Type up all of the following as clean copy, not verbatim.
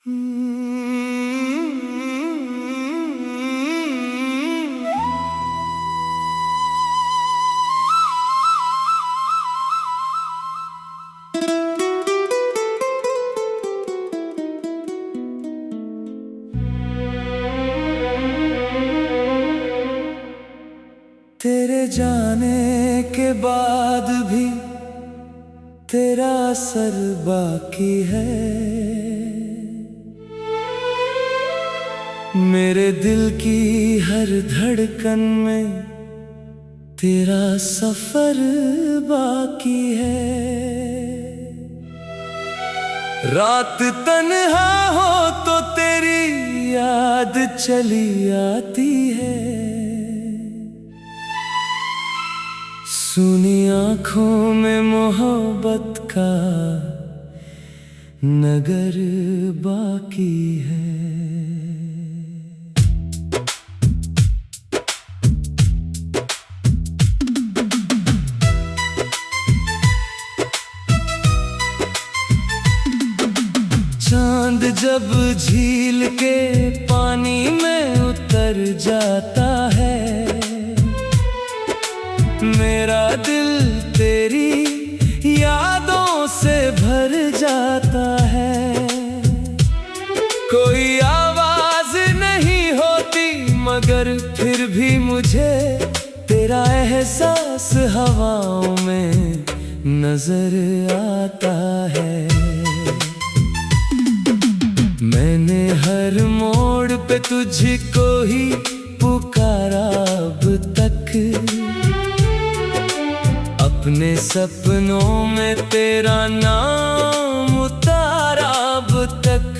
तेरे जाने के बाद भी तेरा असर बाकी है। मेरे दिल की हर धड़कन में तेरा सफर बाकी है। रात तन्हा हो तो तेरी याद चली आती है। सुनी आँखों में मोहब्बत का नगर बाकी है। चांद जब झील के पानी में उतर जाता है, मेरा दिल तेरी यादों से भर जाता है। कोई आवाज नहीं होती मगर फिर भी मुझे तेरा एहसास हवाओं में नजर आता है। मैंने हर मोड़ पे तुझको ही पुकारा अब तक। अपने सपनों में तेरा नाम उतारा अब तक।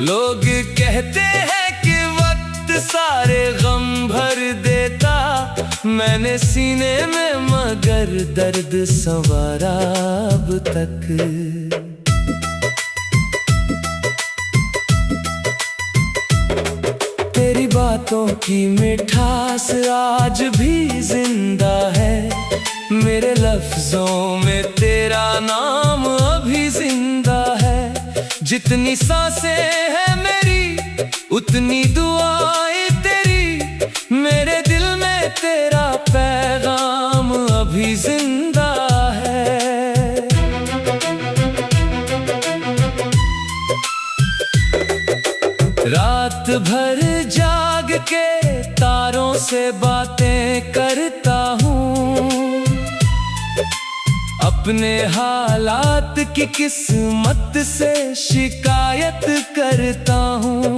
लोग कहते हैं कि वक्त सारे गम भर देता, मैंने सीने में मगर दर्द संवारा अब तक। तेरी बातों की मिठास आज भी जिंदा है। मेरे लफ्जों में तेरा नाम अभी जिंदा है। जितनी सांसें हैं मेरी उतनी दुआएं तेरी। मेरे दिल में तेरा पैगाम अभी जिंदा है। रात भर जाग के तारों से बातें करता हूँ। अपने हालात की किस्मत से शिकायत करता हूँ।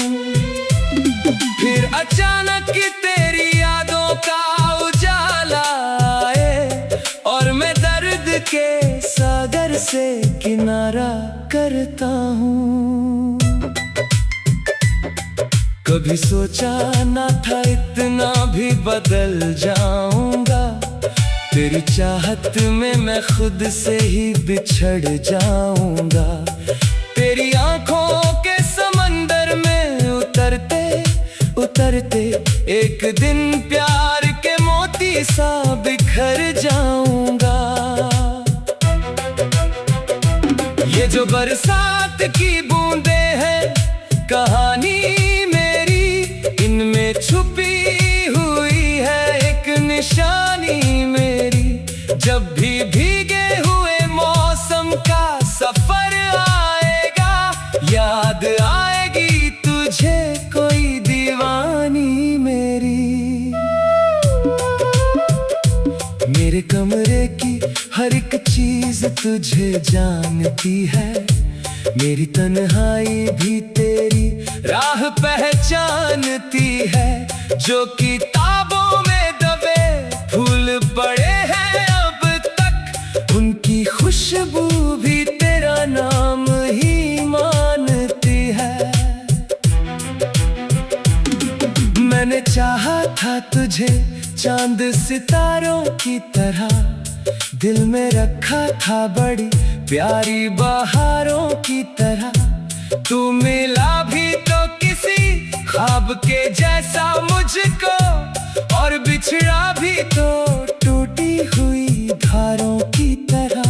फिर अचानक तेरी यादों का उजाला आए और मैं दर्द के सागर से किनारा करता हूँ। कभी सोचा ना था इतना भी बदल जाऊंगा। तेरी चाहत में मैं खुद से ही बिछड़ जाऊंगा। तेरी आंखों के समंदर में उतरते उतरते एक दिन प्यार के मोती सा बिखर जाऊंगा। ये जो बरसात की बूंदें हैं कहानी मेरी, इनमें छुपी हुई है एक निशानी मेरी। जब भी भीगे हुए मौसम का सफर आएगा, याद आएगी तुझे कोई दीवानी मेरी। मेरे कमरे की हर एक चीज तुझे जानती है। मेरी तन्हाई भी तेरी राह पहचानती है। जो किताबों में दबे फूल पड़े हैं अब तक, उनकी खुशबू भी तेरा नाम ही मानती है। मैंने चाहा था तुझे चांद सितारों की तरह, दिल में रखा था बड़ी प्यारी बहारों की तरह। तू मिला भी तो किसी ख्वाब के जैसा मुझको, और बिछड़ा भी तो टूटी हुई धारों की तरह।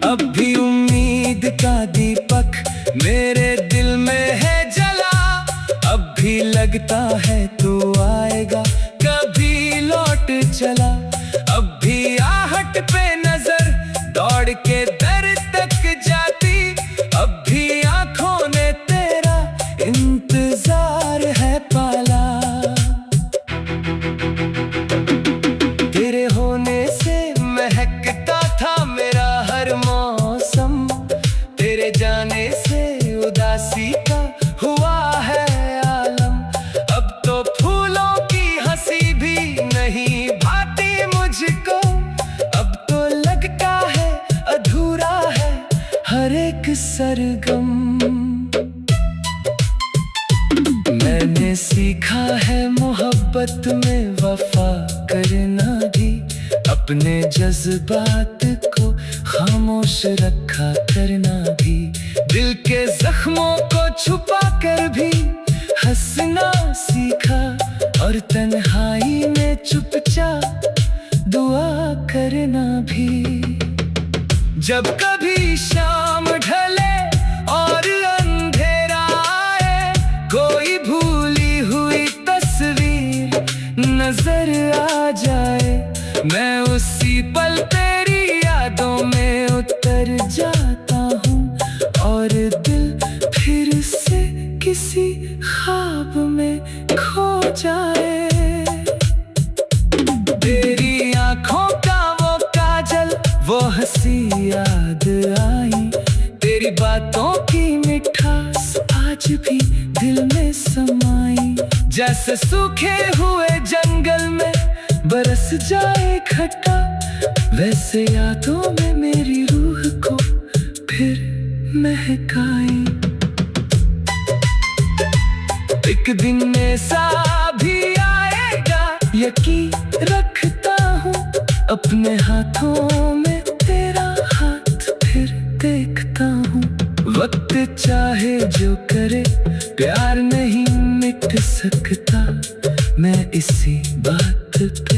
अब भी उम्मीद का दीपक मेरे दिल में है जला। अब भी लगता है तू आएगा, कभी लौट चला। अब भी आहट पे नजर दौड़ के दर तक जाती। अब भी आंखों ने तेरा इंतजार है पाला। तेरे होने से महकता था मेरा हर मौसम, तेरे जाने से उदासी का हुआ है आलम। अब तो फूलों की हंसी भी नहीं भाती मुझको, अब तो लगता है अधूरा है हर एक सरगम। मैंने सीखा है मोहब्बत में वफा करना भी, अपने जज्बात को खामोश रखा करना भी, दिल के जख्मों को छुपा कर भी हंसना सीखा, और तन्हाई में चुपचाप दुआ करना भी। जब कभी शाम ढले और अंधेरा आए, कोई भूली हुई तस्वीर नजर आ जाए, मैं उसी पल तेरी यादों में उतर जाता हूँ, और दिल फिर से किसी ख्वाब में खो जाए। तेरी आंखों का वो काजल, वो हंसी याद आई, तेरी बातों की मिठास आज भी दिल में समाई। जैसे सूखे हुए जंगल में बरस जाए खट्टा, वैसे यादों में मेरी रूह को फिर महकाई। एक दिन ऐसा भी आएगा, यकीन रखता हूँ, अपने हाथों में तेरा हाथ फिर देखता हूँ। वक्त चाहे जो करे, प्यार नहीं मिट सकता, मैं इसी बात पे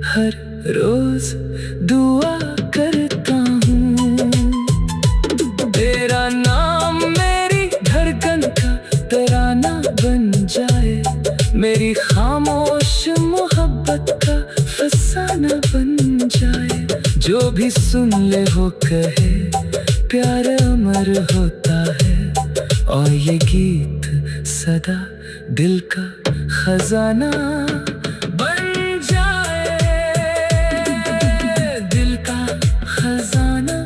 हर रोज दुआ करता हूँ। तेरा नाम मेरी धड़कन का तराना बन जाए, मेरी खामोश मोहब्बत का फसाना बन जाए। जो भी सुन ले वो कहे प्यार अमर होता है, और ये गीत सदा दिल का खजाना बन जाए, दिल का खजाना।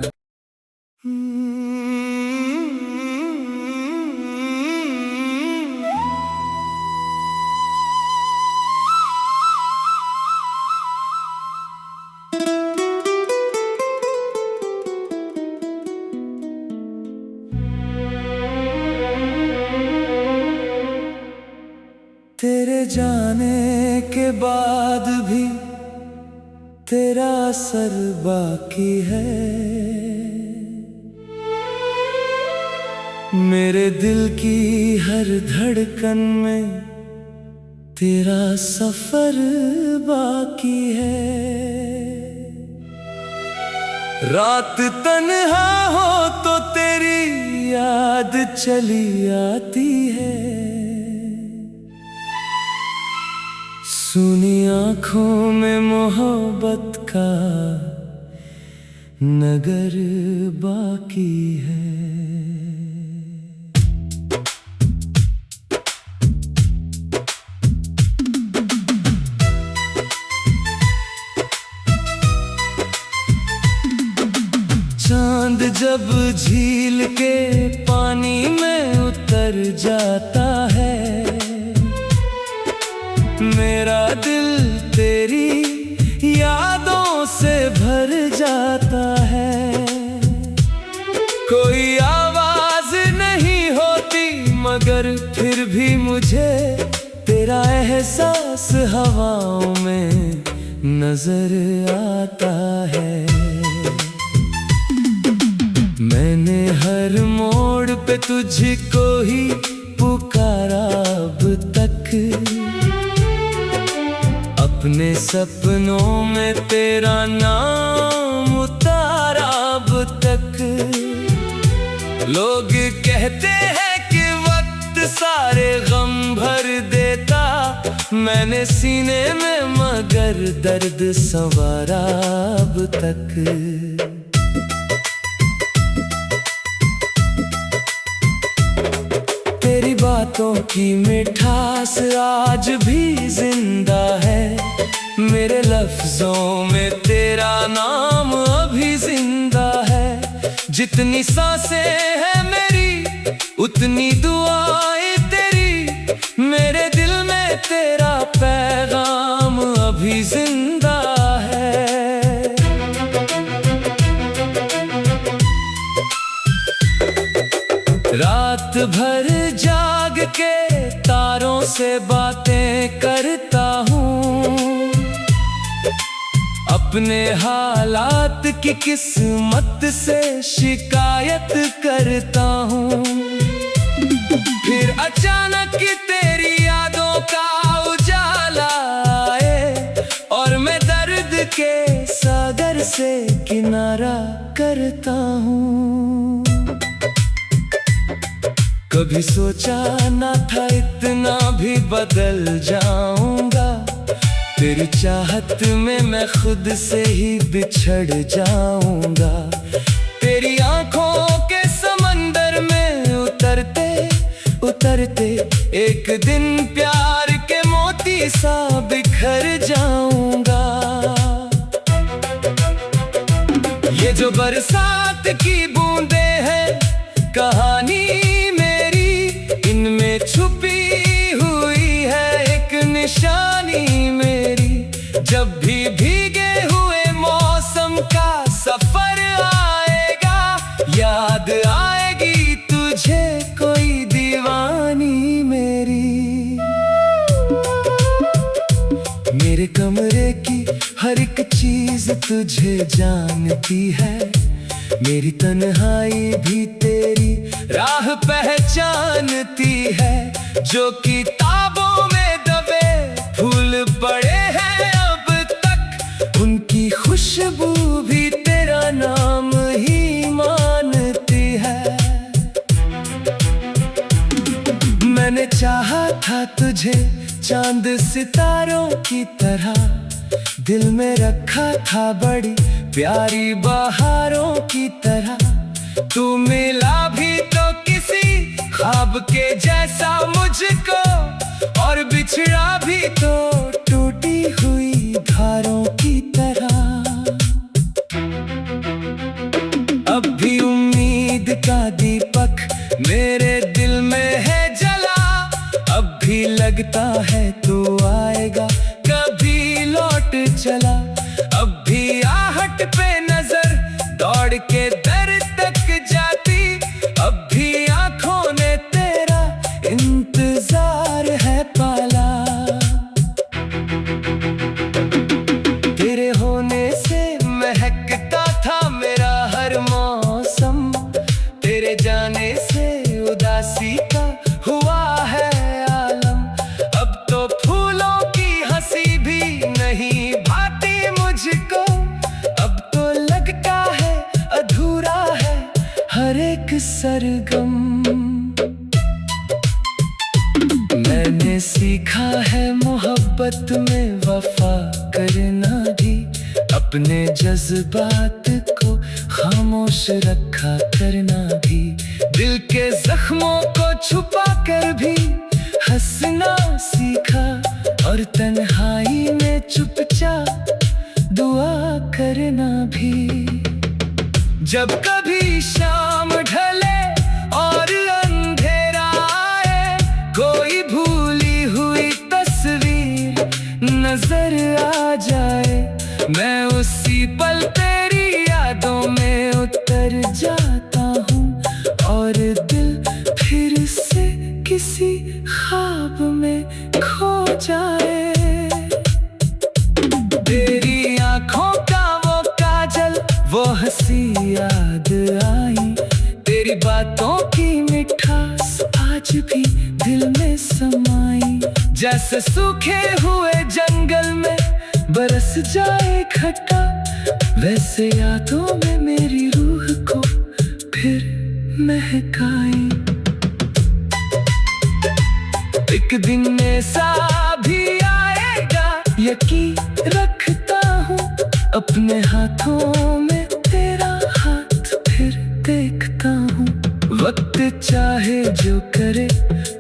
तेरे जाने के बाद भी तेरा असर बाकी है, मेरे दिल की हर धड़कन में तेरा सफर बाकी है। रात तन्हा हो तो तेरी याद चली आती है, सुनी आँखों में मोहब्बत का नगर बाकी है। चांद जब झील के पानी में उतर जाता है, मेरा दिल तेरी यादों से भर जाता है। कोई आवाज नहीं होती मगर फिर भी मुझे तेरा एहसास हवाओं में नजर आता है। मैंने हर मोड़ पे तुझको ही पुकारा अब तक, अपने सपनों में तेरा नाम उतारा अब तक। लोग कहते हैं कि वक्त सारे गम भर देता, मैंने सीने में मगर दर्द संवारा अब तक। तेरी बातों की मिठास आज भी जिंदा है, मेरे लफ्जों में तेरा नाम अभी जिंदा है। जितनी सांसें हैं मेरी उतनी दुआएं तेरी, मेरे दिल में तेरा पैगाम अभी जिंदा है। रात भर जाग के तारों से बातें करता हूँ, अपने हालात की किस्मत से शिकायत करता हूँ। फिर अचानक तेरी यादों का उजाला आए और मैं दर्द के सागर से किनारा करता हूँ। कभी सोचा ना था इतना भी बदल जाऊंगा, तेरी चाहत में मैं खुद से ही बिछड़ जाऊंगा। तेरी आंखों के समंदर में उतरते उतरते एक दिन प्यार के मोती सा बिखर जाऊंगा। ये जो बरसात की बूंदें हैं कहानी मेरी, इनमें छुपी हुई है एक निशानी मेरी। जब भी भीगे हुए मौसम का सफर आएगा, याद आएगी तुझे कोई दीवानी मेरी। मेरे कमरे की हर एक चीज तुझे जानती है, मेरी तन्हाई भी तेरी राह पहचानती है। जो किताबों में दबे फूल पड़े हैं अब तक, उनकी खुशबू भी तेरा नाम ही मानती है। मैंने चाहा था तुझे चांद सितारों की तरह, दिल में रखा था बड़ी प्यारी बहारों की तरह। तू मिला भी तो किसी ख्वाब के जैसा मुझको, और बिछड़ा भी तो टूटी हुई धारों की तरह। अब भी उम्मीद का दीपक मेरे दिल में है जला, अब भी लगता है तू आएगा कभी लौट चला। अब भी आहट पे नजर दौड़ के दर तक जाती, अब भी आंखों ने तेरा इंतजार है पाला। तेरे होने से महकता था मेरा हर मौसम, तेरे जाने से उदासी का हुआ है आलम। अब तो फूलों की हंसी भी नहीं भाती मुझको, अब तो लगता है अधूरा है हर एक सरगम। मैंने सीखा है मोहब्बत में वफा करना भी, अपने जज्बात को खामोश रखा करना भी। दिल के जख्मों को छुपा कर भी हंसना सीखा, और तन्हाई में चुपचाप दुआ करना भी। जब कभी शाम ढले और अंधेरा आए, कोई भूली हुई तस्वीर नजर आ जाए, मैं उसी पल तेरी यादों में उतर जाता हूँ, और दिल फिर से किसी ख्वाब में खो जाए। तेरी आंखों का वो काजल, वो हंसी याद आई, तेरी बातों की मिठास आज भी दिल में समाई। जैसे सूखे हुए जंगल में बरस जाए खट्टा, वैसे यादों में मेरी रूह को फिर महकाई। एक दिन ऐसा भी आएगा, यकीन रखता हूँ, अपने हाथों में तेरा हाथ फिर देखता हूँ। वक्त चाहे जो करे,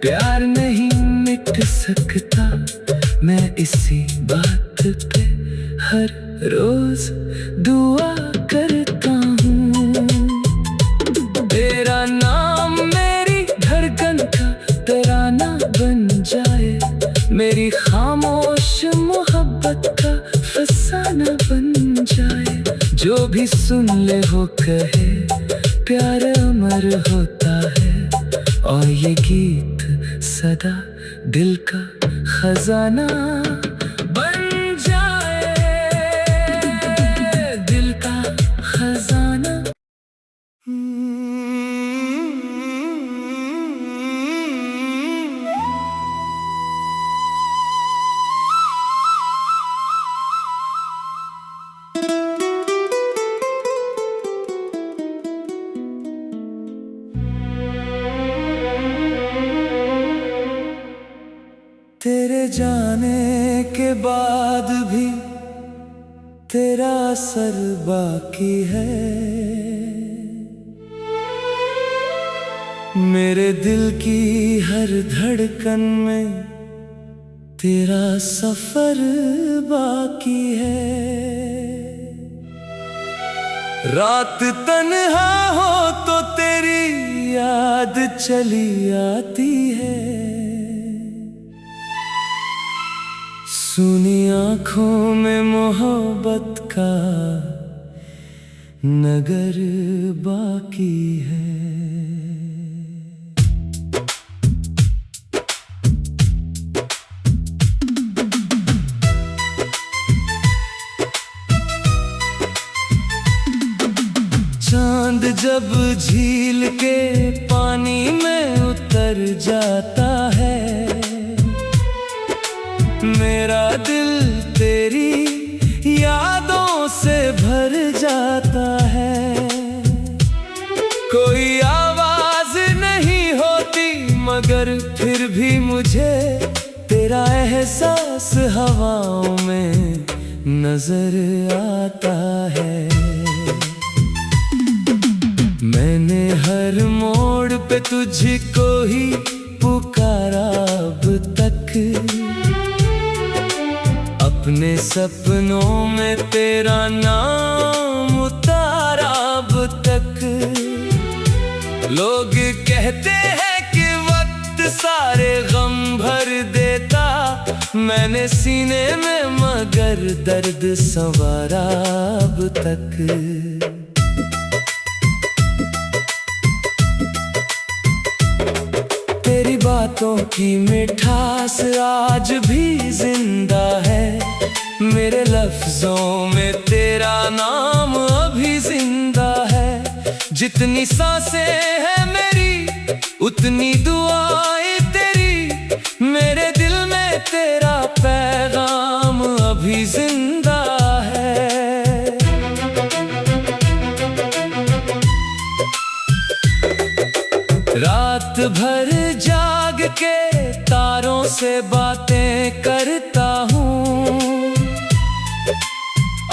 प्यार नहीं मिट सकता। मैं इसी बात पे हर रोज दुआ करता हूँ। तेरा नाम मेरी धड़कन का तराना बन जाए, मेरी खामोश मोहब्बत का फसाना बन जाए। जो भी सुन ले वो कहे प्यार अमर होता है, और ये गीत सदा दिल का खजाना बन जाए, दिल का खजाना। तेरे जाने के बाद भी तेरा असर बाकी है, मेरे दिल की हर धड़कन में तेरा सफर बाकी है। रात तन्हा हो तो तेरी याद चली आती है, सुनी आँखों में मोहब्बत का नगर बाकी है। चांद जब झील के पानी में उतर जाता है, मेरा दिल तेरी यादों से भर जाता है। कोई आवाज नहीं होती मगर फिर भी मुझे तेरा एहसास हवाओं में नजर आता है। मैंने हर मोड़ पे तुझको ही पुकारा अब तक, अपने सपनों में तेरा नाम उतारा अब तक। लोग कहते हैं कि वक्त सारे गम भर देता, मैंने सीने में मगर दर्द संवारा अब तक। तेरी बातों की मिठास आज भी जिंदा है, मेरे लफ्जों में तेरा नाम अभी जिंदा है। जितनी सांसें हैं मेरी उतनी दुआएं तेरी, मेरे दिल में तेरा पैगाम अभी जिंदा है। रात भर जाग के तारों से बातें करता हूँ,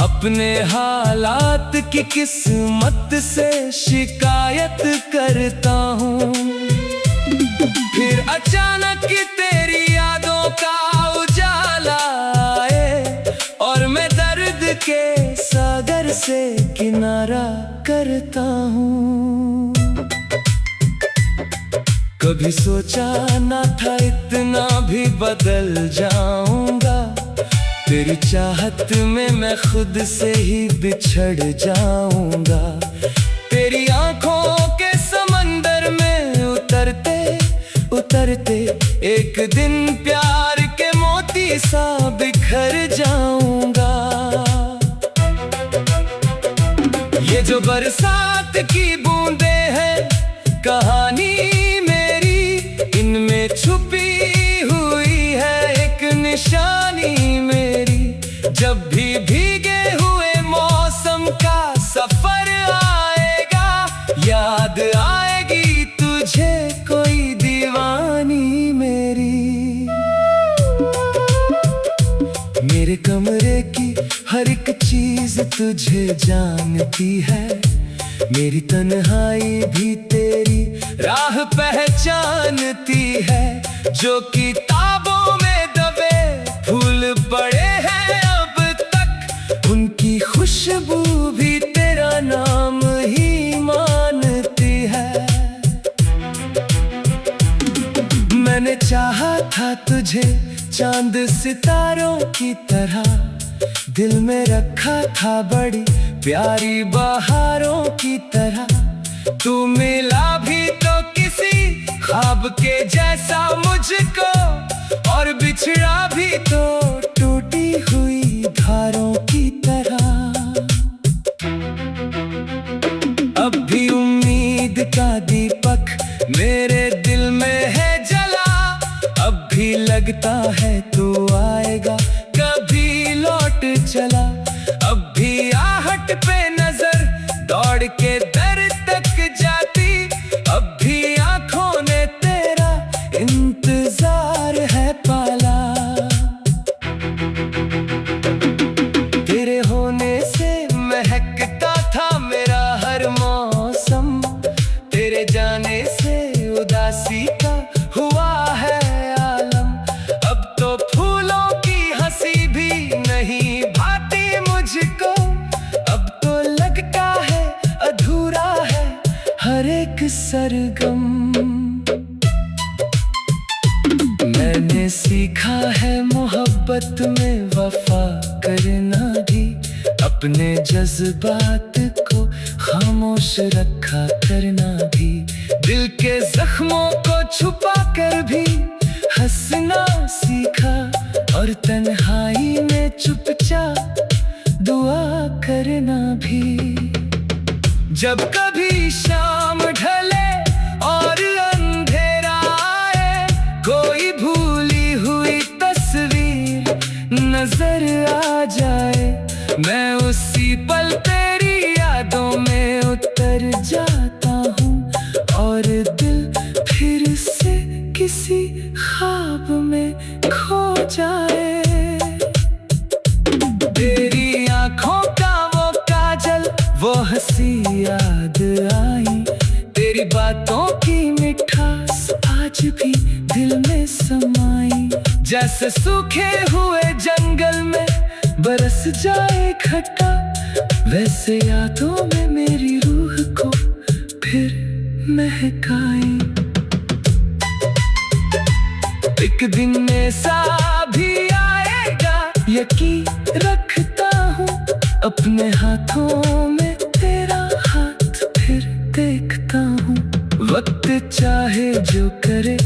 अपने हालात की किस्मत से शिकायत करता हूँ। फिर अचानक तेरी यादों का उजाला आए और मैं दर्द के सागर से किनारा करता हूँ। कभी सोचा ना था इतना भी बदल जाऊंगा, तेरी चाहत में मैं खुद से ही बिछड़ जाऊंगा। तेरी आंखों के समंदर में उतरते उतरते एक दिन प्यार के मोती सा बिखर जाऊंगा। ये जो बरसात की बूंदे हैं कहानी मेरी, इनमें छुपी हुई है एक निशानी मेरी। जब भी भीगे हुए मौसम का सफर आएगा, याद आएगी तुझे कोई दीवानी मेरी। मेरे कमरे की हर एक चीज तुझे जानती है, मेरी तन्हाई भी तेरी राह पहचानती है। जो किताबों में दबे फूल पड़े हैं अब तक, उनकी खुशबू भी तेरा नाम ही मानती है। मैंने चाहा था तुझे चांद सितारों की तरह, दिल में रखा था बड़ी प्यारी बहारों की तरह। तू मिला भी तो किसी ख्वाब के जैसा मुझको, और बिछड़ा भी तो टूटी हुई धारों की तरह। अब भी उम्मीद का दीपक मेरे दिल में है जला, अब भी लगता है तू आएगा कभी लौट चला। अब भी आहट पे नजर दौड़ के दर तक जाती, अब भी आंखों ने तेरा इंतजार है पाला। तेरे होने से महकता था मेरा हर मौसम, तेरे जाने से उदासी का हुआ है आलम। अब तो फूलों की हंसी भी नहीं भाती मुझको, अब तो लगता है अधूरा है हर एक सरगम। मैंने सीखा है मोहब्बत में वफा करना भी, अपने जज्बात को खामोश रखा करना भी। दिल के जख्मों को छुपा कर भी हंसना सीखा, और तन्हाई में चुपचाप दुआ करना भी। जब कभी शाम ढले और अंधेरा आए, कोई भूली हुई तस्वीर नजर आ जाए, मैं उसी पल तेरी यादों में उतर जाता हूँ, और दिल फिर से किसी ख्वाब में खो जाए। तेरी आंखों का वो काजल, वो हंसी याद आई, तेरी बातों की मिठास आज भी दिल में समाई। जैसे सूखे हुए जंगल में बरस जाए खट्टा, वैसे यादों में मेरी रूह को फिर महकाई। एक दिन ऐसा भी आएगा, यकीन रखता हूँ, अपने हाथों में तेरा हाथ फिर देखता हूँ। वक्त चाहे जो करे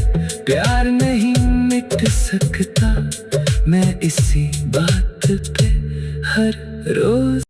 प्यार नहीं मिट सकता, मैं इसी बात पे हर रोज